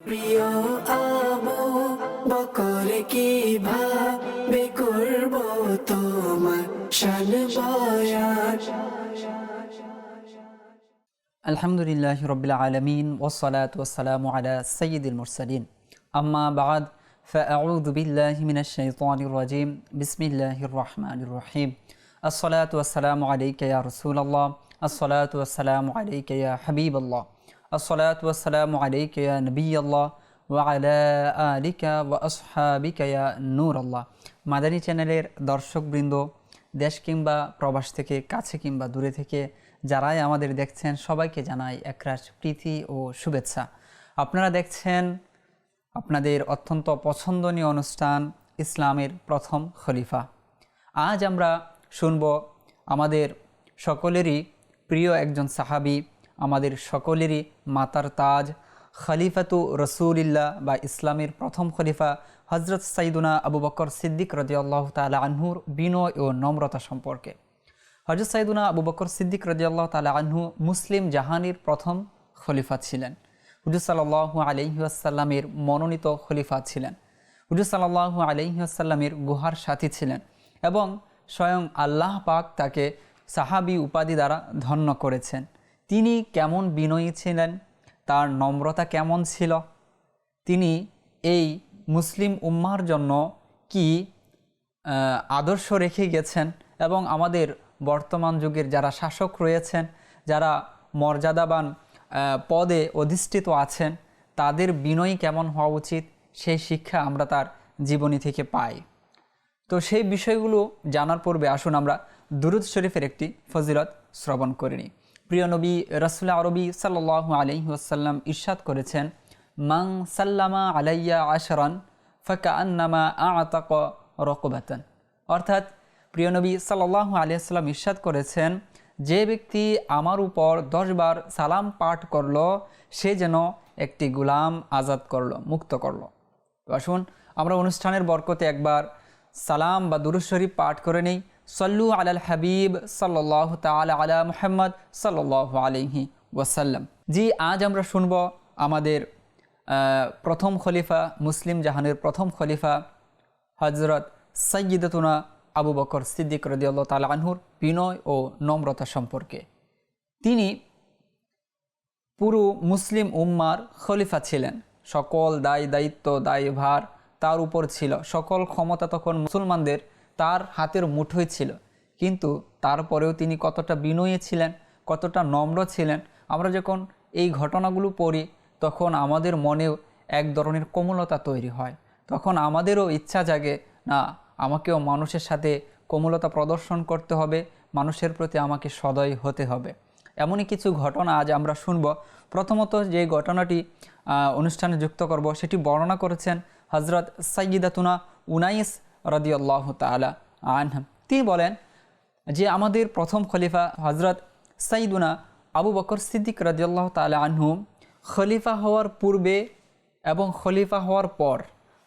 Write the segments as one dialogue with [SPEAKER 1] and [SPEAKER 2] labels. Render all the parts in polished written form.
[SPEAKER 1] প্রিয় আবু বকর কিভাবে করব তোমার শান বয়ান।
[SPEAKER 2] আলহামদুলিল্লাহি রাব্বিল আলামিন ওয়াসসালাতু ওয়াসসালামু আলা সাইয়্যিদিল মুরসালিন আম্মা বা'দ ফাআউযু বিল্লাহি মিনাশ শাইতানির রাজীম বিসমিল্লাহির রহমানির রহিম আসসালাতু ওয়াসসালামু আলাইকা ইয়া রাসূলুল্লাহ আসসালাতু ওয়াসসালামু আলাইকা ইয়া হাবিবাল্লাহ আসসালাতু ওয়াসসালামু আলাইকা ইয়া নবিয়াল্লাহ ওয়া আলা আলিকা ওয়া আসহাবিকা ইয়া নূরাল্লাহ। মাদানী চ্যানেলের দর্শকবৃন্দ, দেশ কিংবা প্রবাস থেকে, কাছে কিংবা দূরে থেকে যারাই আমাদের দেখছেন সবাইকে জানাই একরাশ প্রীতি ও শুভেচ্ছা। আপনারা দেখছেন আপনাদের অত্যন্ত পছন্দনীয় অনুষ্ঠান ইসলামের প্রথম খলিফা। আজ আমরা শুনব আমাদের সকলেরই প্রিয় একজন সাহাবী, আমাদের সকলেরই মাতার তাজ, খলিফাতু রসুলিল্লাহ বা ইসলামের প্রথম খলিফা হজরত সাইদুনা আবু বকর সিদ্দিক রাদিয়াল্লাহু তাআলা আনহুর বিনয় ও নম্রতা সম্পর্কে। হজরত সাইদুনা আবু বকর সিদ্দিক রাদিয়াল্লাহু তাআলা আনহু মুসলিম জাহানের প্রথম খলিফা ছিলেন। হুজুর সাল্লাল্লাহু আলাইহি ওয়াসাল্লামের মনোনীত খলিফা ছিলেন। হুজুর সাল্লাল্লাহু আলাইহি ওয়াসাল্লামের গুহার সাথী ছিলেন এবং স্বয়ং আল্লাহ পাক তাকে সাহাবী উপাধি দ্বারা ধন্য করেছেন। তিনি কেমন বিনয়ী ছিলেন, তার নম্রতা কেমন ছিল, তিনি এই মুসলিম উম্মার জন্য কি আদর্শ রেখে গেছেন এবং আমাদের বর্তমান যুগের যারা শাসক রয়েছেন, যারা মর্যাদাবান পদে অধিষ্ঠিত আছেন, তাদের বিনয়ী কেমন হওয়া উচিত সেই শিক্ষা আমরা তার জীবনী থেকে পাই। তো সেই বিষয়গুলো জানার পূর্বে আসুন আমরা দুরূদ শরীফের একটি ফজিলত শ্রবণ করে নিই। প্রিয় নবী রাসূল আরবি সাল্লাল্লাহু আলাইহি ওয়াসাল্লাম ইরশাদ করেছেন, মান সাল্লামা আলাইয়া আশরান ফাকাআন্নামা আ'তাকা রাকবাতান। অর্থাৎ প্রিয় নবী সাল্লাল্লাহু আলাইহি ওয়াসাল্লাম ইরশাদ করেছেন, যে ব্যক্তি আমার উপর 10 বার সালাম পাঠ করলো সে যেন একটি গোলাম আজাদ করলো, মুক্ত করলো। তো আসুন আমরা অনুষ্ঠানের বরকতে একবার সালাম বা দুরূদ শরীফ পাঠ করে নেই। সল্লু আলাল হাবিব সাল্লাল্লাহু তাআলা আলা মুহাম্মদ সাল্লাল্লাহু আলাইহি ওয়াসাল্লাম। জি, আজ আমরা শুনব আমাদের প্রথম খলিফা, মুসলিম জাহানের প্রথম খলিফা হযরত সাইয়্যিদাতুনা আবু বকর সিদ্দিক রাদিয়াল্লাহু তাআলা আনহুর বিনয় ও নম্রতা সম্পর্কে। তিনি পুরো মুসলিম উম্মার খলিফা ছিলেন। সকল দায়িত্ব দায়ভার তার উপর ছিল, সকল ক্ষমতা তখন মুসলমানদের তার হাতের মুঠোয় ছিল। কিন্তু তারপরেও তিনি কতটা বিনয়ী ছিলেন, কতটা নম্র ছিলেন। আমরা যখন এই ঘটনাগুলো পড়ি তখন আমাদের মনেও এক ধরনের কোমলতা তৈরি হয়। তখন আমাদেরও ইচ্ছা জাগে, না, আমাকেও মানুষের সাথে কোমলতা প্রদর্শন করতে হবে, মানুষের প্রতি আমাকে সদয় হতে হবে। এমনই কিছু ঘটনা আজ আমরা শুনব। প্রথমত যে ঘটনাটি অনুষ্ঠানে যুক্ত করব সেটি বর্ণনা করেছেন হজরত সাইয়্যিদাতুনা উনাইস রাদিয়াল্লাহু তাআলা আনহা। তিনি বলেন যে আমাদের প্রথম খলিফা হজরত সাইয়্যিদুনা আবু বকর সিদ্দিক রাদিয়াল্লাহু তাআলা আনহু খলিফা হওয়ার পূর্বে এবং খলিফা হওয়ার পর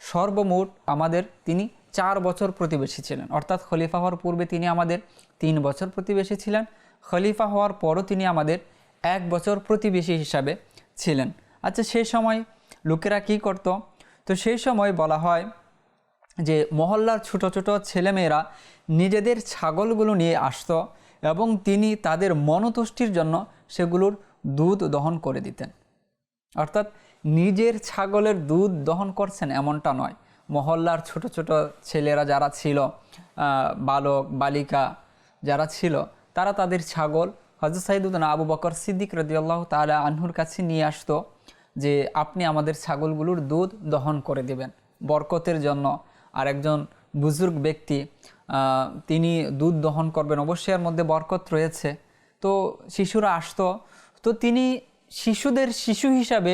[SPEAKER 2] সর্বমোট আমাদের তিনি 4 বছর প্রতিবেশী ছিলেন। অর্থাৎ খলিফা হওয়ার পূর্বে তিনি আমাদের 3 বছর প্রতিবেশী ছিলেন, খলিফা হওয়ার পরও তিনি আমাদের 1 বছর প্রতিবেশী হিসাবে ছিলেন। আচ্ছা, সেই সময় লোকেরা কি করত? তো সেই সময় বলা হয় যে মহল্লার ছোট ছোট ছেলেমেয়েরা নিজেদের ছাগলগুলো নিয়ে আসতো এবং তিনি তাদের মনতুষ্টির জন্য সেগুলোর দুধ দহন করে দিতেন। অর্থাৎ নিজের ছাগলের দুধ দহন করছেন এমনটা নয়, মহল্লার ছোট ছোট ছেলেরা যারা ছিল, বালক বালিকা যারা ছিল, তারা তাদের ছাগল হযরত সাইয়্যিদুনা আবু বকর সিদ্দিক রাদিয়াল্লাহু তাআলা আনহুর কাছে নিয়ে আসতো যে আপনি আমাদের ছাগলগুলোর দুধ দহন করে দেবেন বরকতের জন্য। আর একজন বুজুর্গ ব্যক্তি তিনি দুধ দহন করবেন, অবশ্যই এর মধ্যে বরকত রয়েছে। তো শিশুরা আসতো, তো তিনি শিশুদের শিশু হিসাবে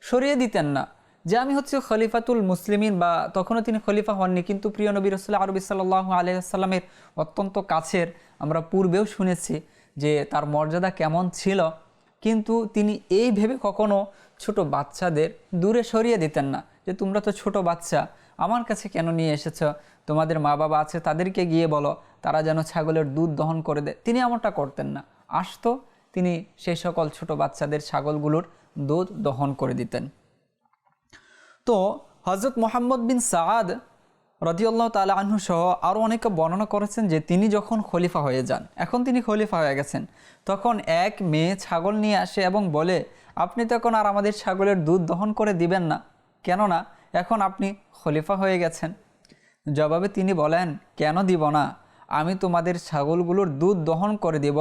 [SPEAKER 2] সরিয়ে দিতেন না যে আমি হচ্ছে খলিফাতুল মুসলিমিন, বা তখনও তিনি খলিফা হননি, কিন্তু প্রিয় নবী রাসূল আরবি সাল্লাল্লাহু আলাইহি ওয়াসাল্লামের অত্যন্ত কাছের, আমরা পূর্বেও শুনেছি যে তার মর্যাদা কেমন ছিল। কিন্তু তিনি এই ভেবে কখনো ছোট বাচ্চাদের দূরে সরিয়ে দিতেন না যে তোমরা তো ছোট বাচ্চা, আমার কাছে কেন নিয়ে এসেছ, তোমাদের মা বাবা আছে তাদেরকে গিয়ে বলো তারা যেন ছাগলের দুধ দহন করে দেয়। তিনি এমনটা করতেন না, আসতো, তিনি সেই সকল ছোট বাচ্চাদের ছাগলগুলোর দুধ দহন করে দিতেন। তো হজরত মোহাম্মদ বিন সাআদ রাদিয়াল্লাহু তাআলা আনহু সহ আরও অনেকে বর্ণনা করেছেন যে তিনি যখন খলিফা হয়ে যান, এখন তিনি খলিফা হয়ে গেছেন, তখন এক মেয়ে ছাগল নিয়ে আসে এবং বলে, আপনি তো এখন আর আমাদের ছাগলের দুধ দহন করে দিবেন না, কেননা এখন আপনি খলিফা হয়ে গেছেন। জবাবে তিনি বলেন, কেন দিব না, আমি তোমাদের ছাগলগুলোর দুধ দহন করে দিব,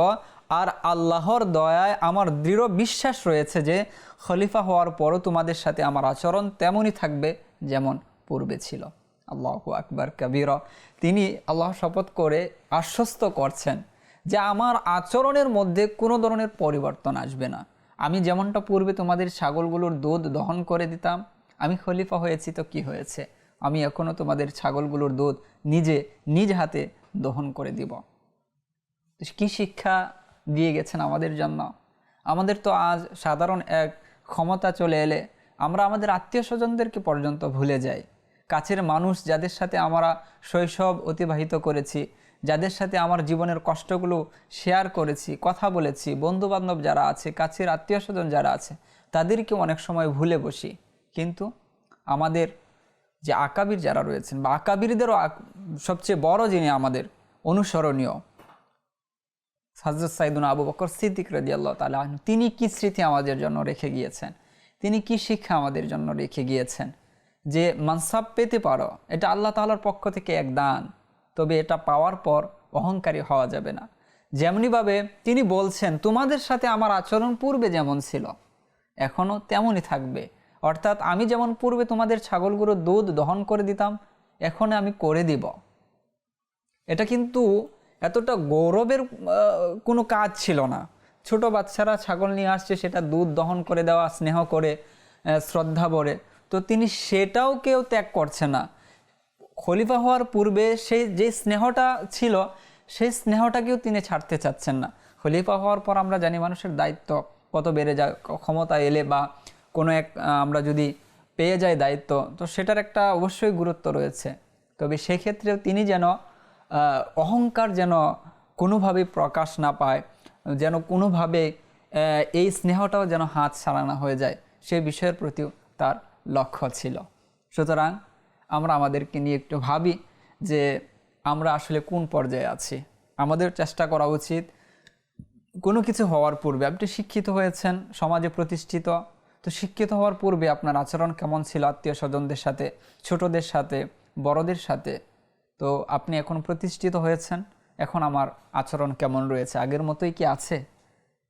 [SPEAKER 2] আর আল্লাহর দয়ায় আমার দৃঢ় বিশ্বাস রয়েছে যে খলিফা হওয়ার পরও তোমাদের সাথে আমার আচরণ তেমনই থাকবে যেমন পূর্বে ছিল। আল্লাহু আকবার কাবীরা। তিনি আল্লাহ শপথ করে আশ্বস্ত করছেন যে আমার আচরণের মধ্যে কোনো ধরনের পরিবর্তন আসবে না। আমি যেমনটা পূর্বে তোমাদের ছাগলগুলোর দুধ দহন করে দিতাম, আমি খলিফা হয়েছি তো কি হয়েছে, আমি এখনও তোমাদের ছাগলগুলোর দুধ নিজ হাতে দহন করে দিব। কি শিক্ষা দিয়ে গেছেন আমাদের জন্য। আমাদের তো আজ সাধারণ এক ক্ষমতা চলে এলে আমরা আমাদের আত্মীয় স্বজনদেরকে পর্যন্ত ভুলে যাই। কাছের মানুষ যাদের সাথে আমরা শৈশব অতিবাহিত করেছি, যাদের সাথে আমার জীবনের কষ্টগুলো শেয়ার করেছি, কথা বলেছি, বন্ধুবান্ধব যারা আছে, কাছের আত্মীয় স্বজন যারা আছে, তাদেরকে অনেক সময় ভুলে বসি। কিন্তু আমাদের যে আকাবির যারা রয়েছেন বা আকাবিরদেরও সবচেয়ে বড় যিনি আমাদের অনুসরণীয় হযরত সাইয়েদুনা আবু বকর সিদ্দিক রাদিয়াল্লাহু তাআলা আনহু, তিনি কি স্মৃতি আমাদের জন্য রেখে গিয়েছেন, তিনি কি শিক্ষা আমাদের জন্য রেখে গিয়েছেন যে মানসাব পেতে পারো, এটা আল্লাহ তাআলার পক্ষ থেকে এক দান, তবে এটা পাওয়ার পর অহংকারী হওয়া যাবে না। যেমনিভাবে তিনি বলছেন, তোমাদের সাথে আমার আচরণ পূর্বে যেমন ছিল এখনও তেমনই থাকবে, অর্থাৎ আমি যেমন পূর্বে তোমাদের ছাগলগুলোর দুধ দহন করে দিতাম, এখন আমি করে দিব। এটা কিন্তু এতটা গৌরবের কোনো কাজ ছিল না। ছোট বাচ্চারা ছাগল নিয়ে আসছে, সেটা দুধ দহন করে দেওয়া, স্নেহ করে, শ্রদ্ধা ভরে, তো তিনি সেটাও কেউ ত্যাগ করছে না। খলিফা হওয়ার পূর্বে সেই যে স্নেহটা ছিল, সেই স্নেহটাকেও তিনি ছাড়তে চাচ্ছেন না। খলিফা হওয়ার পর আমরা জানি মানুষের দায়িত্ব কত বেড়ে যায়, ক্ষমতা এলে বা কোনো এক আমরা যদি পেয়ে যাই দায়িত্ব, তো সেটার একটা অবশ্যই গুরুত্ব রয়েছে। তবে সেক্ষেত্রেও তিনি যেন অহংকার যেন কোনোভাবেই প্রকাশ না পায়, যেন কোনোভাবে এই স্নেহটাও যেন হাত ছাড়া না হয়ে যায়, সেই বিষয়ের প্রতিও তার লক্ষ্য ছিল। সুতরাং আমরা আমাদেরকে নিয়ে একটু ভাবি যে আমরা আসলে কোন পর্যায়ে আছি। আমাদের চেষ্টা করা উচিত কোনো কিছু হওয়ার পূর্বে, আপনি শিক্ষিত হয়েছেন, সমাজে প্রতিষ্ঠিত, তো শিক্ষিত হওয়ার পূর্বে আপনার আচরণ কেমন ছিল আত্মীয় স্বজনদের সাথে, ছোটদের সাথে, বড়দের সাথে। তো আপনি এখন প্রতিষ্ঠিত হয়েছেন, এখন আমার আচরণ কেমন রয়েছে, আগের মতোই কি আছে?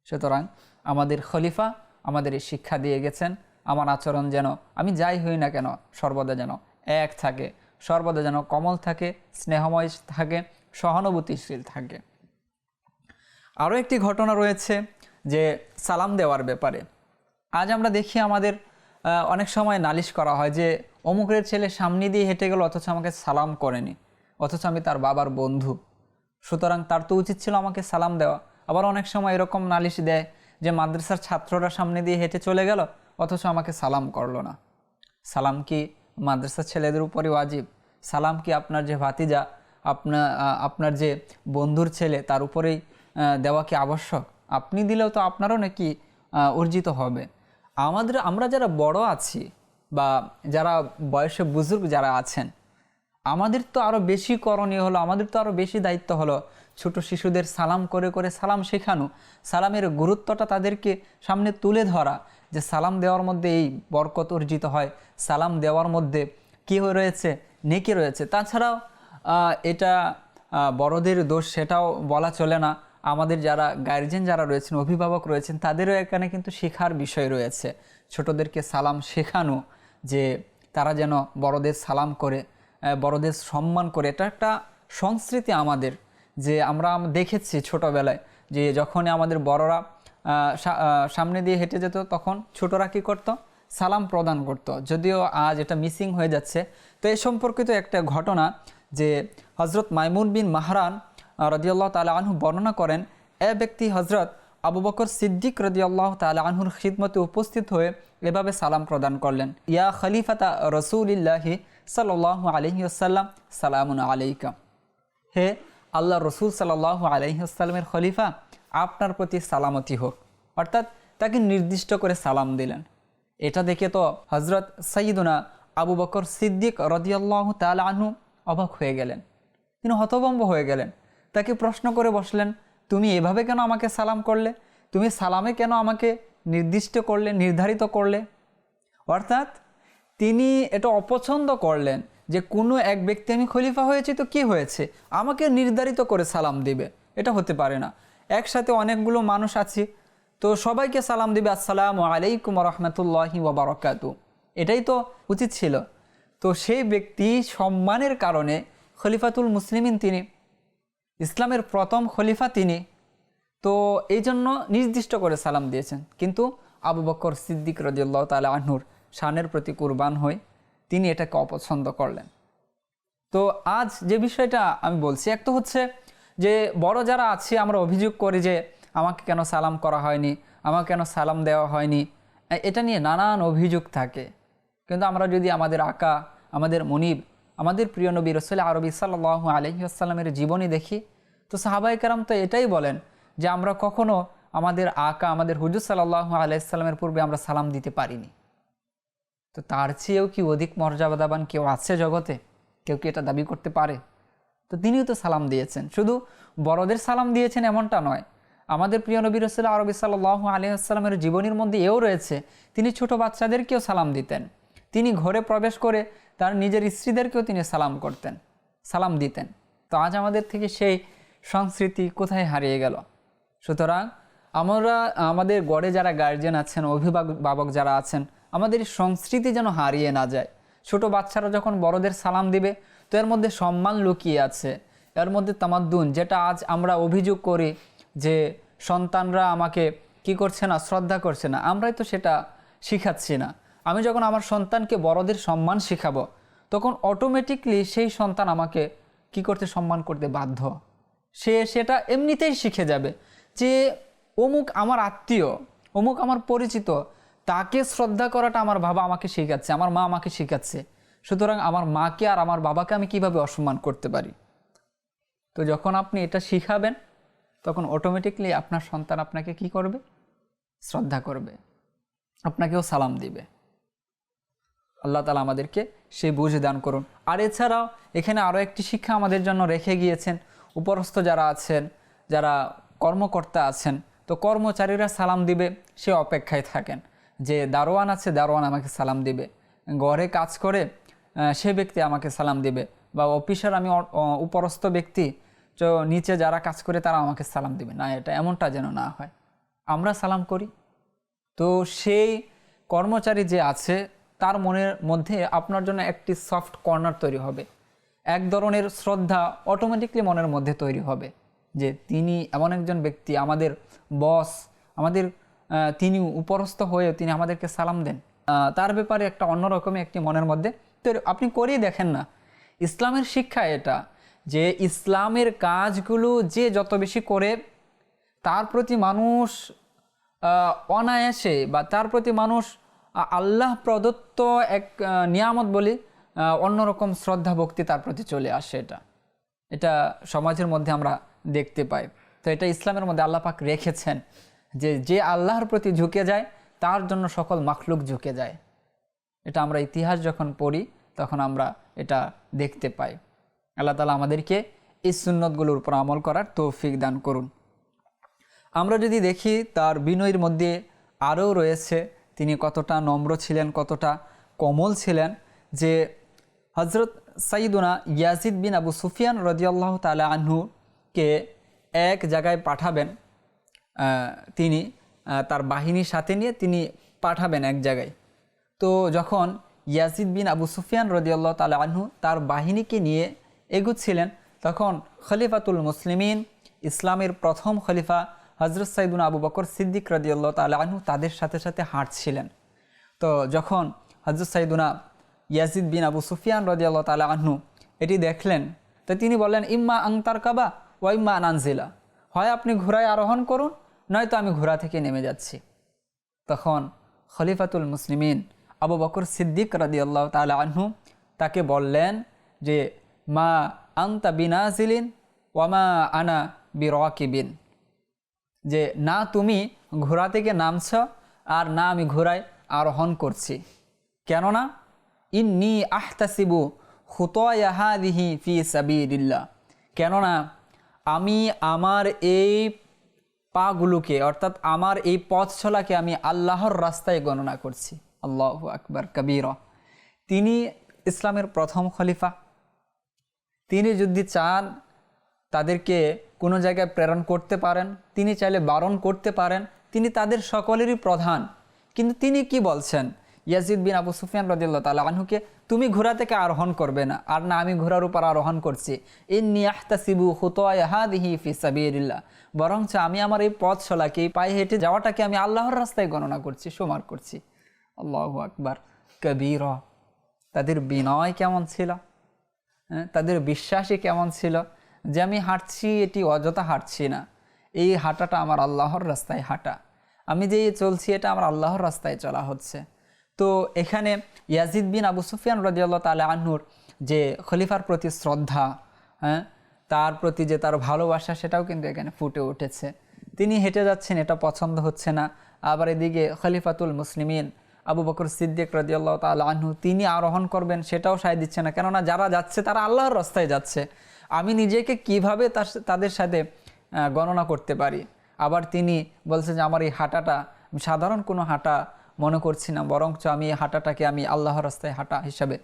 [SPEAKER 2] সুতরাং আমাদের খলিফা আমাদের এই শিক্ষা দিয়ে গেছেন, আমার আচরণ যেন আমি যাই হই না কেন সর্বদা যেন এক থাকে, সর্বদা যেন কোমল থাকে, স্নেহময় থাকে, সহানুভূতিশীল থাকে। আরও একটি ঘটনা রয়েছে যে সালাম দেওয়ার ব্যাপারে। আজ আমরা দেখি আমাদের অনেক সময় নালিশ করা হয় যে অমুকের ছেলে সামনে দিয়ে হেঁটে গেল অথচ আমাকে সালাম করেনি, অথচ আমি তার বাবার বন্ধু, সুতরাং তার তো উচিত ছিল আমাকে সালাম দেওয়া। আবার অনেক সময় এরকম নালিশ দেয় যে মাদ্রাসার ছাত্ররা সামনে দিয়ে হেঁটে চলে গেল অথচ আমাকে সালাম করলো না। সালাম কি মাদ্রাসার ছেলেদের উপরে ওয়াজিব? সালাম কি আপনার যে ভাতিজা, আপনার যে বন্ধুর ছেলে তার উপরেই দেওয়া কি আবশ্যক? আপনি দিলেও তো আপনারও নাকি অর্জিত হবে। আমরা যারা বড় আছি বা যারা বয়সে বুজুর্গ যারা আছেন, আমাদের তো আরও বেশি করণীয় হলো, আমাদের তো আরও বেশি দায়িত্ব হলো ছোট শিশুদের সালাম করে করে সালাম শেখানো, সালামের গুরুত্বটা তাদেরকে সামনে তুলে ধরা, যে সালাম দেওয়ার মধ্যে এই বরকত অর্জিত হয়, সালাম দেওয়ার মধ্যে কী রয়েছে, নেকি রয়েছে। তাছাড়াও এটা বড়দের দোষ সেটাও বলা চলে না, আমাদের যারা গার্জিয়ান যারা রয়েছেন, অভিভাবক রয়েছেন, তাদেরও এখানে কিন্তু শেখার বিষয় রয়েছে। ছোটদেরকে সালাম শেখানো, যে তারা যেন বড়দের সালাম করে, বড়দের সম্মান করে। এটা একটা সংস্কৃতি আমাদের, যে আমরা দেখেছি ছোটোবেলায় যে যখনই আমাদের বড়রা সামনে দিয়ে হেঁটে যেত তখন ছোটরা কী করতো? সালাম প্রদান করত। যদিও আজ এটা মিসিং হয়ে যাচ্ছে। তো এই সম্পর্কিত একটা ঘটনা যে হজরত মাইমুন বিন মাহরান রাদিয়াল্লাহু তাআলা আনহু বর্ণনা করেন, ব্যক্তি হজরত আবু বকর সিদ্দিক রাদিয়াল্লাহু তাআলা আনহুর খিদমতে উপস্থিত হয়ে এভাবে সালাম প্রদান করলেন, ইয়া খলিফাতা রাসূলিল্লাহি সাল্লাল্লাহু আলাইহি ওয়াসাল্লাম সালামুন আলাইকা। হে আল্লাহ রসুল সাল্লাল্লাহু আলাইহি ওয়াসাল্লামের খলিফা, আপনার প্রতি সালামতি হোক। অর্থাৎ তাকে নির্দিষ্ট করে সালাম দিলেন। এটা দেখে তো হজরত সাইয়্যিদুনা আবু বকর সিদ্দিক রাদিয়াল্লাহু তাআলা আনহু অবাক হয়ে গেলেন, তিনি হতভম্ব হয়ে গেলেন। তাকে প্রশ্ন করে বসলেন, তুমি এভাবে কেন আমাকে সালাম করলে? তুমি সালামে কেন আমাকে নির্দিষ্ট করলে, নির্ধারিত করলে? অর্থাৎ তিনি এটা অপছন্দ করলেন যে কোনো এক ব্যক্তি, আমি খলিফা হয়েছি তো কি হয়েছে, আমাকে নির্ধারিত করে সালাম দিবে, এটা হতে পারে না। একসাথে অনেকগুলো মানুষ আছি, তো সবাইকে সালাম দিবে আসসালামু আলাইকুম রহমতুল্লাহি ওয়া বারাকাতুহু, এটাই তো উচিত ছিল। তো সেই ব্যক্তি সম্মানের কারণে খলিফাতুল মুসলিমিন তিনি, ইসলামের প্রথম খলিফা তিনি, তো এই জন্য নির্দিষ্ট করে সালাম দিয়েছেন। কিন্তু আবু বকর সিদ্দিক রাদিয়াল্লাহু তাআলা আনহুর শানের প্রতি কুরবান হয়ে তিনি এটাকে অপছন্দ করলেন। তো আজ যে বিষয়টা আমি বলছি, এক তো হচ্ছে যে বড় যারা আছি আমরা অভিযোগ করি যে আমাকে কেন সালাম করা হয়নি, আমাকে কেন সালাম দেওয়া হয়নি, এটা নিয়ে নানান অভিযোগ থাকে। কিন্তু আমরা যদি আমাদের আকা, আমাদের মনিব, আমাদের প্রিয় নবী রাসূল আরবি সাল্লাল্লাহু আলাইহি ওয়াসাল্লামের জীবনী দেখি, তো সাহাবায়ে কেরাম তো এটাই বলেন যে আমরা কখনো আমাদের আকা, আমাদের হুজুর সাল্লাল্লাহু আলাইহি ওয়াসাল্লামের পূর্বে আমরা সালাম দিতে পারিনি। তো তার চেয়েও কি অধিক মর্যাদাবান কেউ আছে জগতে? কেউ কি এটা দাবি করতে পারে? তো তিনিও তো সালাম দিয়েছেন, শুধু বড়দের সালাম দিয়েছেন এমনটা নয়। আমাদের প্রিয় নবী রাসূল আরবি সাল্লাল্লাহু আলাইহি ওয়াসাল্লামের জীবনীর মধ্যে এও রয়েছে, তিনি ছোট বাচ্চাদেরকেও সালাম দিতেন। তিনি ঘরে প্রবেশ করে তার নিজের স্ত্রীদেরকেও তিনি সালাম করতেন, সালাম দিতেন। তো আজ আমাদের থেকে সেই সংস্কৃতি কোথায় হারিয়ে গেল? সুতরাং আমরা আমাদের গড়ে যারা গার্জিয়ান আছেন, অভিভাবক যারা আছেন, আমাদের সংস্কৃতি যেন হারিয়ে না যায়। ছোট বাচ্চারা যখন বড়দের সালাম দিবে, তো এর মধ্যে সম্মান লুকিয়ে আছে, এর মধ্যে তামাদ্দুন, যেটা আজ আমরা অভিযোগ করি যে সন্তানরা আমাকে কি করছে না, শ্রদ্ধা করছে না, আমরাই তো সেটা শিখাচ্ছি না। আমি যখন আমার সন্তানকে বড়দের সম্মান শিখাবো, তখন অটোমেটিকলি সেই সন্তান আমাকে কি করতে, সম্মান করতে বাধ্য। সে সেটা এমনিতেই শিখে যাবে যে অমুক আমার আত্মীয়, অমুক আমার পরিচিত, তাকে শ্রদ্ধা করাটা আমার বাবা আমাকে শেখাচ্ছে, আমার মা আমাকে শেখাচ্ছে। সুতরাং আমার মাকে আর আমার বাবাকে আমি কিভাবে অসম্মান করতে পারি? তো যখন আপনি এটা শিখাবেন, তখন অটোমেটিকলি আপনার সন্তান আপনাকে কি করবে, শ্রদ্ধা করবে, আপনাকেও সালাম দিবে। আল্লাহ তাআলা আমাদেরকে সেই বুঝ দান করুন। আর এছাড়াও এখানে আরও একটি শিক্ষা আমাদের জন্য রেখে গিয়েছেন, উপরস্থ যারা আছেন, যারা কর্মকর্তা আছেন, তো কর্মচারীরা সালাম দিবে সে অপেক্ষায় থাকেন যে দারোয়ান আছে, দারোয়ান আমাকে সালাম দিবে, ঘরে কাজ করে সে ব্যক্তি আমাকে সালাম দিবে, বা অফিসার আমি উপরস্থ ব্যক্তি, তো নিচে যারা কাজ করে তারা আমাকে সালাম দিবে না, এটা এমনটা যেন না হয়। আমরা সালাম করি, তো সেই কর্মচারী যে আছে তার মনের মধ্যে আপনার জন্য একটি সফট কর্নার তৈরি হবে, এক ধরনের শ্রদ্ধা অটোমেটিকলি মনের মধ্যে তৈরি হবে যে তিনি এমন একজন ব্যক্তি, আমাদের বস, আমাদের তিনি উপরস্থ হয়ে তিনি আমাদেরকে সালাম দেন, তার ব্যাপারে একটা অন্যরকমই একটি মনের মধ্যে তৈরি। আপনি করেই দেখেন না, ইসলামের শিক্ষা এটা যে ইসলামের কাজগুলো যে যত বেশি করে, তার প্রতি মানুষ অনায়াসে, বা তার প্রতি মানুষ আল্লাহ প্রদত্ত এক নিয়ামত বলি অন্যরকম শ্রদ্ধা ভক্তি তার প্রতি চলে আসে। এটা সমাজের মধ্যে আমরা দেখতে পাই। তো এটা ইসলামের মধ্যে আল্লাহ পাক রেখেছেন যে যে আল্লাহর প্রতি ঝুঁকে যায় তার জন্য সকল মাখলুক ঝুঁকে যায়। এটা আমরা ইতিহাস যখন পড়ি তখন আমরা এটা দেখতে পাই। আল্লাহ তাআলা আমাদেরকে এই সুন্নতগুলোর উপর আমল করার তৌফিক দান করুন। আমরা যদি দেখি তার বিনয়ের মধ্যে আরও রয়েছে তিনি কতটা নম্র ছিলেন, কতটা কোমল ছিলেন, যে হযরত সাইয়্যিদুনা ইয়াজিদ বিন আবু সুফিয়ান রাদিয়াল্লাহু তাআলা আনহুকে এক জায়গায় পাঠাবেন, তিনি তার বাহিনীর সাথে নিয়ে তিনি পাঠাবেন এক জায়গায়। তো যখন ইয়াজিদ বিন আবু সুফিয়ান রাদিয়াল্লাহু তাআলা আনহু তার বাহিনীকে নিয়ে এগুচ্ছিলেন, তখন খলিফাতুল মুসলিমিন, ইসলামের প্রথম খলিফা হযরত সাইয়্যিদুনা আবু বকর সিদ্দিক রাদিয়াল্লাহু তাআলা আনহু তাদের সাথে সাথে হাঁটছিলেন। তো যখন হযরত সাইয়্যিদুনা ইয়াজিদ বিন আবু সুফিয়ান রাদিয়াল্লাহু তাআলা আনহু এটি দেখলেন, তো তিনি বললেন, ইম্মা আন তারকাবা ওয়া ইম্মা আন আনজিলা, হয় আপনি ঘোড়ায় আরোহণ করুন, নয়তো আমি ঘোড়া থেকে নেমে যাচ্ছি। তখন খলিফাতুল মুসলিমিন আবু বকর সিদ্দিক রাদিয়াল্লাহু তাআলা আনহু তাকে বললেন যে মা আনতা বিনাজিলিন ওয়া মা আনা বিরাকিবিন, যে না তুমি ঘোড়া থেকে নামছ আর না আমি ঘোড়ায় আরোহণ করছি, কেননা ইন্নী আহতাসিবু খুতায়া হাযিহি ফি সাবিলিল্লাহ, কেননা আমি আমার এই পাগুলোকে অর্থাৎ আমার এই পথ চলাকে আমি আল্লাহর রাস্তায় গণনা করছি। আল্লাহু আকবার কবীরা। তিনি ইসলামের প্রথম খলিফা। তিনি যদি চান তাদেরকে কোনো জায়গায় প্রেরণ করতে পারেন, তিনি চাইলে বারণ করতে পারেন, তিনি তাদের সকলেরই প্রধান। কিন্তু তিনি কি বলছেন ইয়াজিদ বিন আবু সুফিয়ান রাদিয়াল্লাহু তাআলা আনহুকে, তুমি ঘোড়া থেকে আরোহণ করবে না, আর না আমি ঘোড়ার উপর আরোহণ করছি। ইন্নী আহতাসিবু খুতায়া হাযিহি ফি সাবিলিল্লাহ, বরঞ্চ আমি আমার এই পথ চলাকে, পায়ে হেঁটে যাওয়াটাকে আমি আল্লাহর রাস্তায় গণনা করছি, সুমার করছি। আল্লাহু আকবার কবীরা। তাদের বিনয় কেমন ছিল, তাদের বিশ্বাসই কেমন ছিল যে আমি হাঁটছি, এটি অযথা হাঁটছি না, এই হাঁটাটা আমার আল্লাহর রাস্তায় হাঁটা, আমি যে চলছি এটা আমার আল্লাহর রাস্তায় চলা হচ্ছে। তো এখানে ইয়াজিদ বিন আবু সুফিয়ান রাদিয়াল্লাহু তাআলা আনহুর যে খলিফার প্রতি শ্রদ্ধা, তার প্রতি যে তার ভালোবাসা, সেটাও কিন্তু এখানে ফুটে উঠেছে। তিনি হেঁটে যাচ্ছেন, এটা পছন্দ হচ্ছে না। আবার এদিকে খলিফাতুল মুসলিমিন আবু বকর সিদ্দিক রাদিয়াল্লাহু তাআলা আনহু, তিনি আরোহণ করবেন, সেটাও সায় দিচ্ছে না, কেননা যারা যাচ্ছে তারা আল্লাহর রাস্তায় যাচ্ছে, আমি নিজেকে কিভাবে তাদের সাথে গণনা করতে পারি। আবার তিনি বলছেন যে আমার এই হাঁটাটা সাধারণ কোনো হাঁটা মনে করছি না, বরঞ্চ আমি এই হাঁটাটাকে আমি আল্লাহর রাস্তায় হাঁটা হিসাবে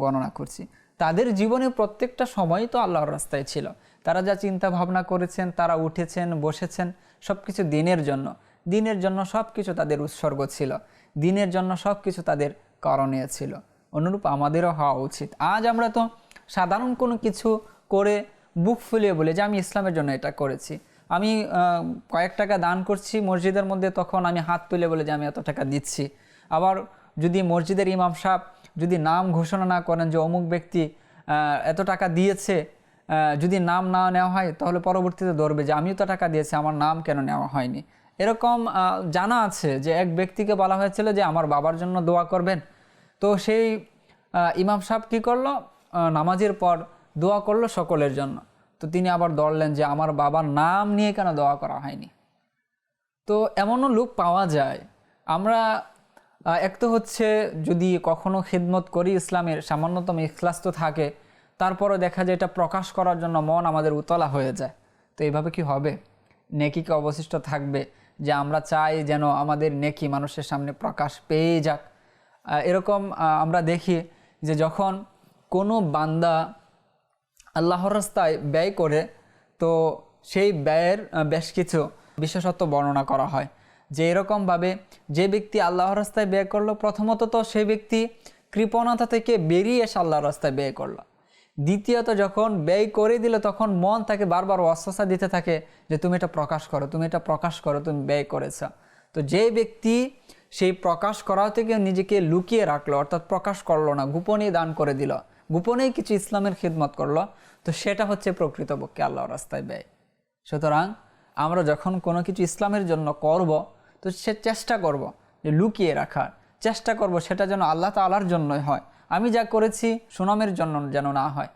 [SPEAKER 2] গণনা করছি। তাদের জীবনে প্রত্যেকটা সময় তো আল্লাহর রাস্তায় ছিল। তারা যা চিন্তা ভাবনা করেছেন, তারা উঠেছেন, বসেছেন, সব কিছু দিনের জন্য। দিনের জন্য সব কিছু তাদের উৎসর্গ ছিল, দিনের জন্য সব কিছু তাদের করণীয় ছিল। অনুরূপ আমাদেরও হওয়া উচিত। আজ আমরা তো সাধারণ কোনো কিছু করে বুক ফুলিয়ে বলে যে আমি ইসলামের জন্য এটা করেছি, আমি কয়েক টাকা দান করছি মসজিদের মধ্যে, তখন আমি হাত তুলে বলে যে আমি এত টাকা দিচ্ছি। আবার যদি মসজিদের ইমাম সাহেব যদি নাম ঘোষণা না করেন যে অমুক ব্যক্তি এত টাকা দিয়েছে, যদি নাম না নেওয়া হয় তাহলে পরবর্তীতে ধরবে যে আমিও তো টাকা দিয়েছি, আমার নাম কেন নেওয়া হয়নি। এরকম জানা আছে যে এক ব্যক্তিকে বলা হয়েছিল যে আমার বাবার জন্য দোয়া করবেন। তো সেই ইমাম সাহেব কী করলো, নামাজের পর দোয়া করলো সকলের জন্য। তো তিনি আবার ধরলেন যে আমার বাবার নাম নিয়ে কেন দোয়া করা হয়নি। তো এমনও লোক পাওয়া যায়। আমরা এক তো হচ্ছে যদি কখনো খিদমত করি, ইসলামের সামান্যতম ইখলাস তো থাকে, তারপরে দেখা যায় এটা প্রকাশ করার জন্য মন আমাদের উতলা হয়ে যায়। তো এইভাবে কি হবে? নেকিকে অবশিষ্ট থাকবে যে আমরা চাই যেন আমাদের নেকি মানুষের সামনে প্রকাশ পেয়ে যাক। এরকম আমরা দেখি যে যখন কোনো বান্দা আল্লাহর রাস্তায় ব্যয় করে, তো সেই ব্যয়ের বেশ কিছু বিশেষত্ব বর্ণনা করা হয় যে এরকমভাবে যে ব্যক্তি আল্লাহর রাস্তায় ব্যয় করলো, প্রথমত তো সেই ব্যক্তি কৃপণতা থেকে বেরিয়ে এসে আল্লাহর রাস্তায় ব্যয় করলো। দ্বিতীয়ত যখন ব্যয় করে দিল তখন মন তাকে বারবার ওয়াসওয়াসা দিতে থাকে যে তুমি এটা প্রকাশ করো, তুমি এটা প্রকাশ করো, তুমি ব্যয় করেছ। তো যে ব্যক্তি সেই প্রকাশ করা থেকে নিজেকে লুকিয়ে রাখলো, অর্থাৎ প্রকাশ করলো না, গোপনেই দান করে দিল, গোপনেই কিছু ইসলামের খিদমত করলো, তো সেটা হচ্ছে প্রকৃতপক্ষে আল্লাহর রাস্তায় ব্যয়। সুতরাং আমরা যখন কোনো কিছু ইসলামের জন্য করব, তো সে চেষ্টা করব যে লুকিয়ে রাখার চেষ্টা করব, সেটা যেন আল্লাহ তাআলার জন্যই হয়, আমি যা করেছি সুনামের জন্য যেন না হয়।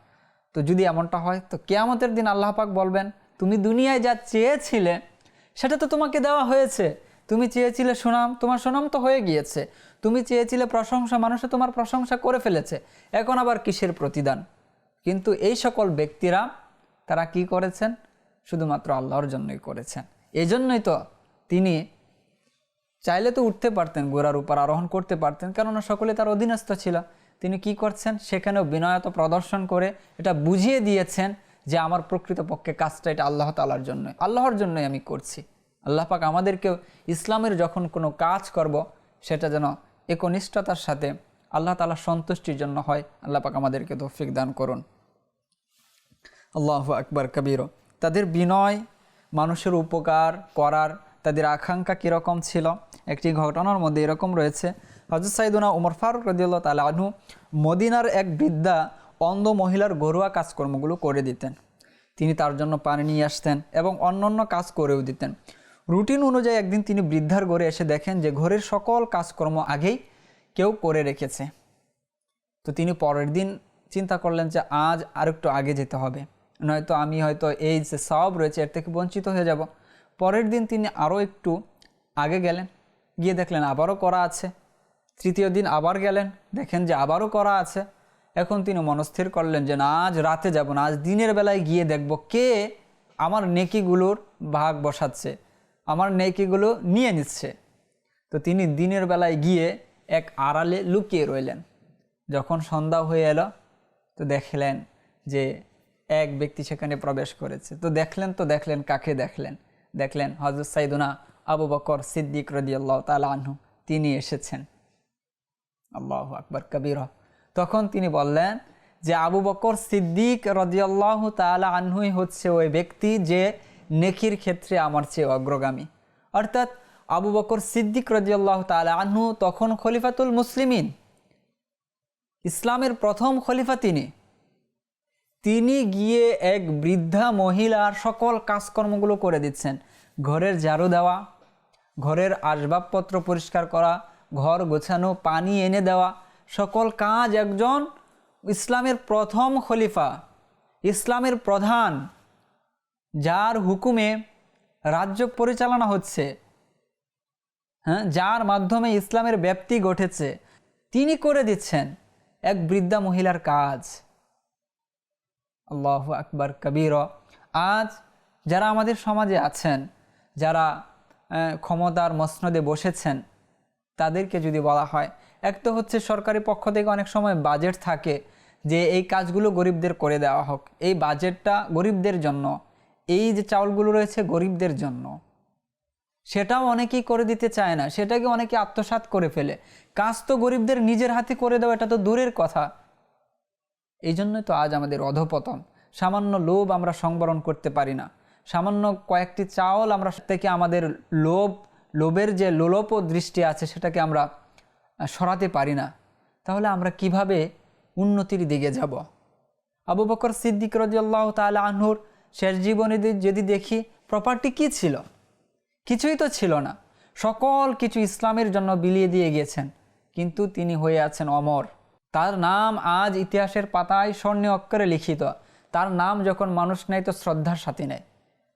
[SPEAKER 2] তো যদি এমনটা হয় তো কিয়ামতের দিন আল্লাহ পাক বলবেন তুমি দুনিয়ায় যা চেয়েছিলে সেটা তো তোমাকে দেওয়া হয়েছে, তুমি চেয়েছিলে সুনাম, তোমার সুনাম তো হয়ে গিয়েছে, তুমি চেয়েছিলে প্রশংসা, মানুষে তোমার প্রশংসা করে ফেলেছে, এখন আবার কিসের প্রতিদান? কিন্তু এই সকল ব্যক্তিরা তারা কি করেছেন? শুধুমাত্র আল্লাহর জন্যই করেছেন। এই জন্যই তো তিনি চাইলে তো উঠতে পারতেন, ঘোড়ার উপর আরোহণ করতে পারতেন, কেননা সকলে তার অধীনস্থ ছিল। তিনি কি করছেন? সেখানেও বিনয়তা প্রদর্শন করে এটা বুঝিয়ে দিয়েছেন যে আমার প্রকৃতপক্ষে কাজটা এটা আল্লাহ তাআলার জন্য, আল্লাহর জন্যই আমি করছি। আল্লাহ পাক আমাদেরকেও ইসলামের যখন কোনো কাজ করব সেটা যেন একনিষ্ঠতার সাথে আল্লাহ তাআলার সন্তুষ্টির জন্য হয়। আল্লাহ পাক আমাদেরকে তৌফিক দান করুন। আল্লাহু আকবার কবীর। তাদের বিনয়, মানুষের উপকার করার তাদের আকাঙ্ক্ষা কীরকম ছিল, একটি ঘটনার মধ্যে এরকম রয়েছে। হযরত সাইয়েদুনা উমর ফারুক রাদিয়াল্লাহু তাআলা আনহু মদিনার এক বৃদ্ধা অন্ধ মহিলার ঘরোয়া কাজকর্মগুলো করে দিতেন। তিনি তার জন্য পানি নিয়ে আসতেন এবং অন্যান্য কাজ করেও দিতেন। রুটিন অনুযায়ী একদিন তিনি বৃদ্ধার ঘরে এসে দেখেন যে ঘরের সকল কাজকর্ম আগেই কেউ করে রেখেছে। তো তিনি পরের দিন চিন্তা করলেন যে আজ আরেকটু আগে যেতে হবে, নয়তো আমি হয়তো এই যে সওয়াব রয়েছে এর থেকে বঞ্চিত হয়ে যাব। পরের দিন তিনি আরও একটু আগে গেলেন, গিয়ে দেখলেন আবারও করা আছে। তৃতীয় দিন আবার গেলেন, দেখেন যে আবারও করা আছে। এখন তিনি মনস্থির করলেন যে না, আজ রাতে যাব না, আজ দিনের বেলায় গিয়ে দেখব কে আমার নেকিগুলোর ভাগ বসাচ্ছে, আমার নেকিগুলো নিয়ে নিচ্ছে। তো তিনি দিনের বেলায় গিয়ে এক আড়ালে লুকিয়ে রইলেন। যখন সন্ধ্যা হয়ে এলো তো দেখলেন যে এক ব্যক্তি সেখানে প্রবেশ করেছে। তো দেখলেন কাকে দেখলেন? দেখলেন হযরত সাইয়েদুনা আবু বকর সিদ্দিক রাদিয়াল্লাহু তাআলা আনহু, তিনি এসেছেন। আল্লাহু আকবার কবীরা। তখন তিনি বললেন যে আবু বকর সিদ্দিক রাদিয়াল্লাহু তাআলা আনহুই হচ্ছে ওই ব্যক্তি যে নেকির ক্ষেত্রে আমার চেয়ে অগ্রগামী। অর্থাৎ আবু বকর সিদ্দিক রাদিয়াল্লাহু তাআলা আনহু তখন খলিফাতুল মুসলিমিন, ইসলামের প্রথম খলিফা তিনি গিয়ে এক বৃদ্ধা মহিলার সকল কাজকর্মগুলো করে দিচ্ছেন। ঘরের ঝাড়ু দেওয়া, ঘরের আসবাবপত্র পরিষ্কার করা, ঘর গোছানো, পানি এনে দেওয়া, সকল কাজ একজন ইসলামের প্রথম খলিফা, ইসলামের প্রধান, যার হুকুমে রাজ্য পরিচালনা হচ্ছে, যার মাধ্যমে ইসলামের ব্যাপ্তি ঘটেছে, তিনি করে দিচ্ছেন এক বৃদ্ধা মহিলার কাজ। আল্লাহু আকবার কবীরা। আজ যারা আমাদের সমাজে আছেন, যারা ক্ষমতার মসনদে বসেছেন, তাদেরকে যদি বলা হয়, এক তো হচ্ছে সরকারি পক্ষ থেকে অনেক সময় বাজেট থাকে যে এই কাজগুলো গরিবদের করে দেওয়া হোক, এই বাজেটটা গরিবদের জন্য, এই যে চাউলগুলো রয়েছে গরিবদের জন্য, সেটাও অনেকেই করে দিতে চায় না, সেটাকে অনেকে আত্মসাৎ করে ফেলে। কাজ তো গরিবদের নিজের হাতে করে দেওয়া, এটা তো দূরের কথা। এই জন্যই তো আজ আমাদের অধঃপতন। সামান্য লোভ আমরা সংবরণ করতে পারি না, সামান্য কয়েকটি চাউল আমরা থেকে আমাদের লোভের যে লোলপ দৃষ্টি আছে সেটাকে আমরা সরাতে পারি না। তাহলে আমরা কিভাবে উন্নতির দিকে যাব? আবু বকর সিদ্দিক রাদিয়াল্লাহু তাআলা আনহুর শেষ জীবনে যদি দেখি, প্রপার্টি কি ছিল? কিছুই তো ছিল না। সকল কিছু ইসলামের জন্য বিলিয়ে দিয়ে গিয়েছেন, কিন্তু তিনি হয়ে আছেন অমর। তার নাম আজ ইতিহাসের পাতায় স্বর্ণে অক্ষরে লিখিত। তার নাম যখন মানুষ নেয় তো শ্রদ্ধার সাথে নেয়।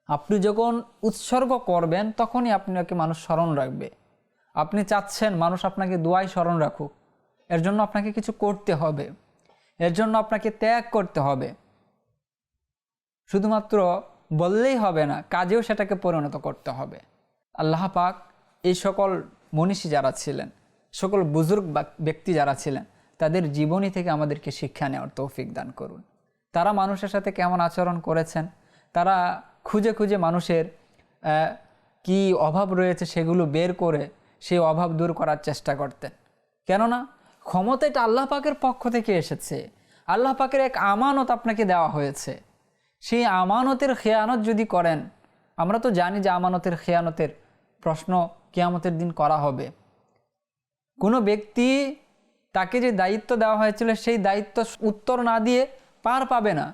[SPEAKER 2] আপনি যখন উৎসর্গ করবেন তখনই আপনাকে মানুষ স্মরণ রাখবে। আপনি চাচ্ছেন মানুষ আপনাকে দোয়ায় স্মরণ রাখুক, এর জন্য আপনাকে কিছু করতে হবে, এর জন্য আপনাকে ত্যাগ করতে হবে। শুধুমাত্র বললেই হবে না, কাজেও সেটাকে পরিণত করতে হবে। আল্লাহ পাক এই সকল মনীষী যারা ছিলেন, সকল বুজুর্গ ব্যক্তি যারা ছিলেন, তাদের জীবনী থেকে আমাদেরকে শিক্ষা নেওয়ার তৌফিক দান করুন। তারা মানুষের সাথে কেমন আচরণ করেছেন, তারা খুঁজে খুঁজে মানুষের কি অভাব রয়েছে সেগুলো বের করে সেই অভাব দূর করার চেষ্টা করতেন। কেননা ক্ষমতা এটা আল্লাহ পাকের পক্ষ থেকে এসেছে, আল্লাহ পাকের এক আমানত আপনাকে দেওয়া হয়েছে। সেই আমানতের খেয়ানত যদি করেন, আমরা তো জানি যে আমানতের খেয়ানতের প্রশ্ন কিয়ামতের দিন করা হবে। কোনো ব্যক্তি তাকে যে দায়িত্ব দেওয়া হয়েছিল সেই দায়িত্ব উত্তর না দিয়ে পার পাবে না।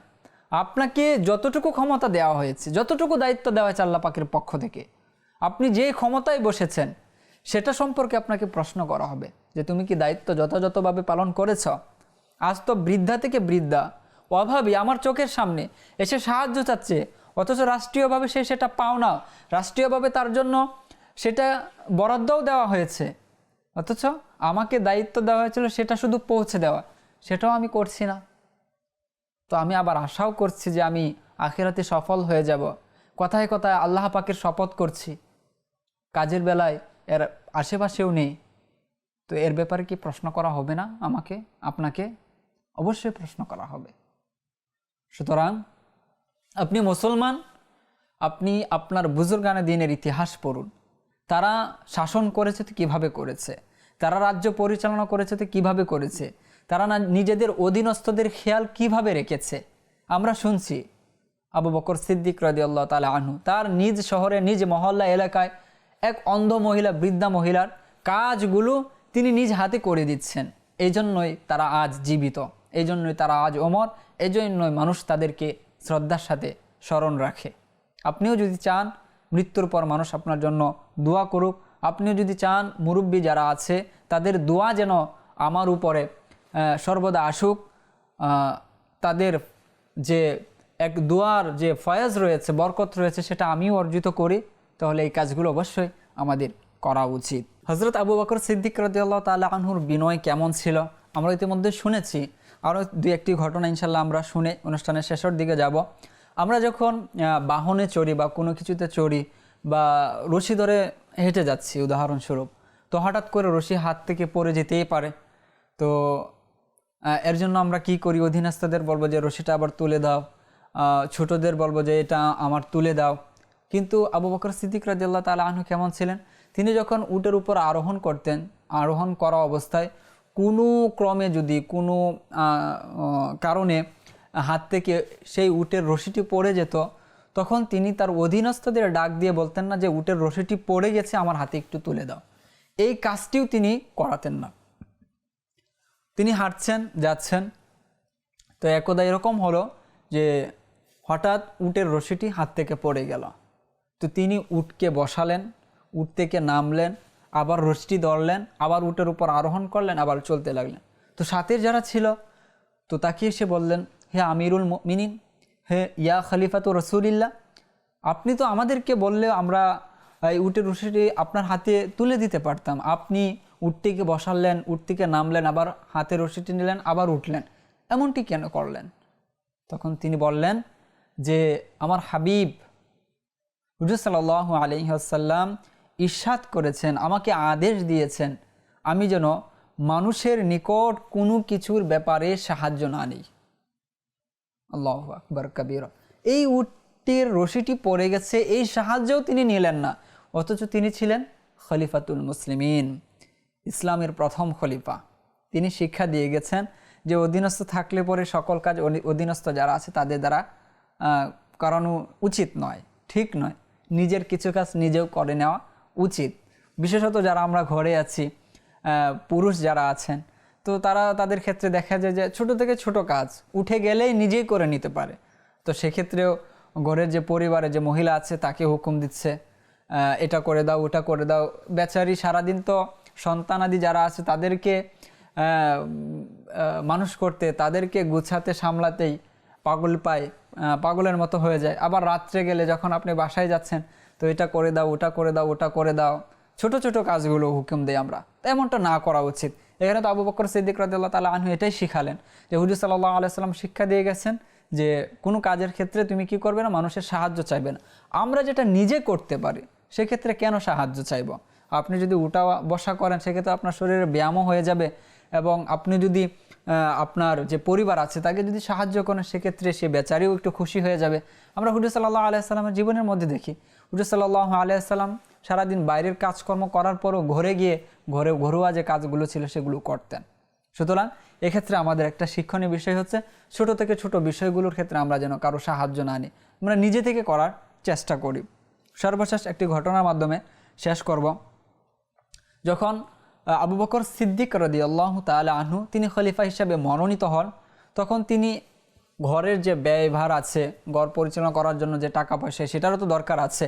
[SPEAKER 2] আপনাকে যতটুকু ক্ষমতা দেওয়া হয়েছে, যতটুকু দায়িত্ব দেওয়া হয়েছে আল্লাহ পাকের পক্ষ থেকে, আপনি যে ক্ষমতায় বসেছেন সেটা সম্পর্কে আপনাকে প্রশ্ন করা হবে যে তুমি কি দায়িত্ব যথাযথভাবে পালন করেছ? আজ তো বৃদ্ধা থেকে বৃদ্ধা অভাবী আমার চোখের সামনে এসে সাহায্য চাচ্ছে, অথচ রাষ্ট্রীয়ভাবে সে সেটা পাও না, রাষ্ট্রীয়ভাবে তার জন্য সেটা বরাদ্দও দেওয়া হয়েছে, অথচ আমাকে দায়িত্ব দেওয়া হয়েছিল সেটা শুধু পৌঁছে দেওয়া, সেটাও আমি করছি না। তো আমি আবার আশাও করছি যে আমি আখিরাতে সফল হয়ে যাব। কথায় কথায় আল্লাহ পাকের শপথ করছি, কাজের বেলায় এর আশেপাশেও নেই। তো এর ব্যাপারে কি প্রশ্ন করা হবে না? আমাকে, আপনাকে অবশ্যই প্রশ্ন করা হবে। সুতরাং আপনি মুসলমান, আপনি আপনার বুজুর্গানে দিনের ইতিহাস পড়ুন। তারা শাসন করেছে তো কীভাবে করেছে, তারা রাজ্য পরিচালনা করেছে তো কীভাবে করেছে, তারা না নিজেদের অধীনস্থদের খেয়াল কিভাবে রেখেছে। আমরা শুনছি আবু বকর সিদ্দিক রাদিয়াল্লাহু তাআলা আনহু তার নিজ শহরে, নিজ মহল্লা এলাকায় এক অন্ধ মহিলা, বৃদ্ধা মহিলার কাজগুলো তিনি নিজ হাতে করে দিচ্ছেন। এই জন্যই তারা আজ জীবিত, এই জন্যই তারা আজ অমর, এই জন্যই মানুষ তাদেরকে শ্রদ্ধার সাথে স্মরণ রাখে। আপনিও যদি চান মৃত্যুর পর মানুষ আপনার জন্য দোয়া করুক, আপনিও যদি চান মুরব্বী যারা আছে তাদের দোয়া যেন আমার উপরে সর্বদা আসুক, তাদের যে এক দোয়ার যে ফয়েজ রয়েছে, বরকত রয়েছে, সেটা আমিও অর্জিত করি, তাহলে এই কাজগুলো অবশ্যই আমাদের করা উচিত। হযরত আবু বকর সিদ্দিক রাদিয়াল্লাহু তাআলা আনহুর বিনয় কেমন ছিল আমরা ইতিমধ্যে শুনেছি। আরও দুই একটি ঘটনা ইনশাল্লাহ আমরা শুনে অনুষ্ঠানের শেষের দিকে যাব। আমরা যখন বাহনে চড়ি বা কোনো কিছুতে চড়ি বা রশি ধরে হেঁটে যাচ্ছি উদাহরণস্বরূপ, তো হঠাৎ করে রশি হাত থেকে পড়ে যেতেই পারে। তো এর জন্য আমরা কি করি, অধীনস্থদের বলবো যে রশিটা আবার তুলে দাও, ছোটদের বলবো যে এটা আমার তুলে দাও। কিন্তু আবু বকর সিদ্দিক রাদিয়াল্লাহু তাআলা আনহু কেমন ছিলেন, তিনি যখন উটের উপর আরোহণ করতেন, আরোহণ করা অবস্থায় কোনো ক্রমে যদি কোনো কারণে হাত থেকে সেই উটের রশিটি পড়ে যেত, তখন তিনি তার অধীনস্থদের ডাক দিয়ে বলতেন না যে উটের রশিটি পড়ে গেছে, আমার হাতে একটু তুলে দাও। এই কাজটিও তিনি করাতেন না। তিনি হাঁটছেন যাচ্ছেন, তো একদা এরকম হলো যে হঠাৎ উটের রশিটি হাত থেকে পড়ে গেল। তো তিনি উটকে বসালেন, উট থেকে নামলেন, আবার রশিটি ধরলেন, আবার উটের উপর আরোহণ করলেন, আবার চলতে লাগলেন। তো সাথে যারা ছিল তো তাকে এসে বললেন, হে আমিরুল মুমিনিন, হে ইয়া খলিফাতু রাসূলিল্লাহ, আপনি তো আমাদেরকে বললে আমরা এই উটের রশিটি আপনার হাতে তুলে দিতে পারতাম, আপনি উটটিকে বসালেন, উট থেকে নামলেন, আবার হাতে রশিটি নিলেন, আবার উঠলেন, এমনটি কেন করলেন? তখন তিনি বললেন যে আমার হাবিব হুজুর সাল্লাল্লাহু আলাইহি ওয়াসাল্লাম ইরশাদ করেছেন, আমাকে আদেশ দিয়েছেন আমি যেন মানুষের নিকট কোনো কিছুর ব্যাপারে সাহায্য না নিই। আল্লাহু আকবার কাবীরা। এই উটটির রশিটি পড়ে গেছে, এই সাহায্যও তিনি নিলেন না, অথচ তিনি ছিলেন খলিফাতুল মুসলিমিন, ইসলামের প্রথম খলিফা। তিনি শিক্ষা দিয়ে গেছেন যে অধীনস্থ থাকলে পরে সকল কাজ অধীনস্থ যারা আছে তাদের দ্বারা করানো উচিত নয়, ঠিক নয়। নিজের কিছু কাজ নিজেও করে নেওয়া উচিত। বিশেষত যারা আমরা ঘরে আছি, পুরুষ যারা আছেন, তো তাদের ক্ষেত্রে দেখা যায় যে ছোট থেকে ছোট কাজ উঠে গেলেই নিজেই করে নিতে পারে। তো সেক্ষেত্রেও ঘরের যে পরিবারে যে মহিলা আছে তাকে হুকুম দিচ্ছে এটা করে দাও, ওটা করে দাও। বেচারি সারাদিন তো সন্তানাদি যারা আছে তাদেরকে মানুষ করতে, তাদেরকে গুছাতে সামলাতেই পাগল পায়, পাগলের মতো হয়ে যায়। আবার রাত্রে গেলে যখন আপনি বাসায় যাচ্ছেন, তো এটা করে দাও, ওটা করে দাও, ওটা করে দাও, ছোট ছোট কাজগুলো হুকুম দেয় আমরা। এমনটা না করা উচিত। এখানে তো আবু বকর সিদ্দিক রাদিয়াল্লাহু তাআলা আনহু এটাই শিখালেন যে হুজুর সাল্লাল্লাহু আলাইহি ওয়াসাল্লাম শিক্ষা দিয়ে গেছেন যে কোনো কাজের ক্ষেত্রে তুমি কি করবে না, মানুষের সাহায্য চাইবে না। আমরা যেটা নিজে করতে পারি সেক্ষেত্রে কেন সাহায্য চাইব? আপনি যদি উঠা বসা করেন সেক্ষেত্রে আপনার শরীরে ব্যায়ামও হয়ে যাবে, এবং আপনি যদি আপনার যে পরিবার আছে তাকে যদি সাহায্য করেন সেক্ষেত্রে সে বেচারিও একটু খুশি হয়ে যাবে। আমরা হুজুর সাল্লাল্লাহু আলাইহি ওয়াসাল্লামের জীবনের মধ্যে দেখি, হুজুর সাল্লাল্লাহু আলাইহি ওয়াসাল্লাম সারাদিন বাইরের কাজকর্ম করার পরও ঘরে গিয়ে ঘরোয়া যে কাজগুলো ছিল সেগুলো করতেন। সুতরাং এক্ষেত্রে আমাদের একটা শিক্ষণীয় বিষয় হচ্ছে ছোট থেকে ছোট বিষয়গুলোর ক্ষেত্রে আমরা যেন কারো সাহায্য না নিই, আমরা নিজে থেকে করার চেষ্টা করি। সর্বশেষ একটি ঘটনার মাধ্যমে শেষ করব। যখন আবু বকর সিদ্দিক রাদিয়াল্লাহু তাআলা আনহু তিনি খলিফা হিসাবে মনোনীত হন, তখন তিনি ঘরের যে ব্যয়ভার আছে, ঘর পরিচালনা করার জন্য যে টাকা পয়সা সেটারও তো দরকার আছে।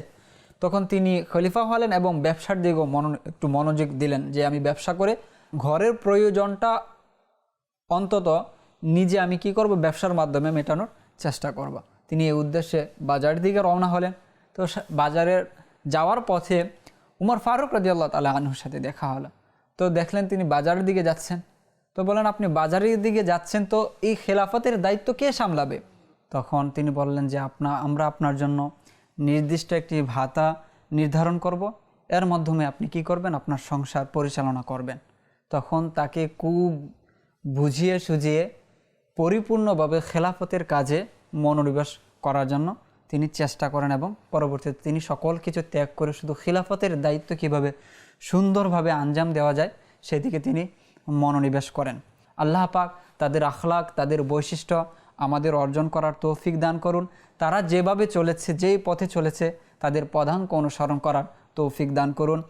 [SPEAKER 2] তখন তিনি খলিফা হলেন এবং ব্যবসার দিকেও একটু মনোযোগ দিলেন যে আমি ব্যবসা করে ঘরের প্রয়োজনটা অন্তত নিজে আমি কি করব, ব্যবসার মাধ্যমে মেটানোর চেষ্টা করব। তিনি এই উদ্দেশ্যে বাজারের দিকে রওনা হলেন। তো বাজারের যাওয়ার পথে উমর ফারুক রাদিয়াল্লাহু তাআলা আনহুর সাথে দেখা হলো। তো দেখলেন তিনি বাজারের দিকে যাচ্ছেন, তো বললেন আপনি বাজারের দিকে যাচ্ছেন, তো এই খেলাফতের দায়িত্ব কে সামলাবে? তখন তিনি বললেন যে আমরা আপনার জন্য নির্দিষ্ট একটি ভাতা নির্ধারণ করব, এর মাধ্যমে আপনি কি করবেন, আপনার সংসার পরিচালনা করবেন। তখন তাকে খুব বুঝিয়ে সুঝিয়ে পরিপূর্ণভাবে খেলাফতের কাজে মনোনিবেশ করার জন্য তিনি চেষ্টা করেন, এবং পরবর্তীতে তিনি সকল কিছু ত্যাগ করে শুধু খিলাফতের দায়িত্ব কিভাবে সুন্দরভাবে আঞ্জাম দেওয়া যায় সেদিকে তিনি মনোনিবেশ করেন। আল্লাহ পাক তাদের আখলাক, তাদের বৈশিষ্ট্য আমাদের অর্জন করার তৌফিক দান করুন। তারা যেভাবে চলেছে, যেই পথে চলেছে তাদের পদাঙ্ক অনুসরণ করার তৌফিক দান করুন।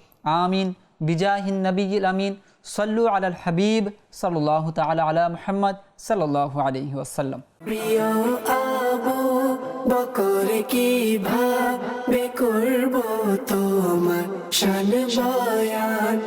[SPEAKER 2] আমিন। বিজাহিন নবিয়িল আমিন। সাল্লু আলাল হাবিব সাল্লাল্লাহু তাআলা আলা মুহাম্মদ সাল্লাল্লাহু আলাইহি ওয়াসাল্লাম।
[SPEAKER 1] প্রিয় আবু বকর কিভাবে করব তোমার শান বয়ান।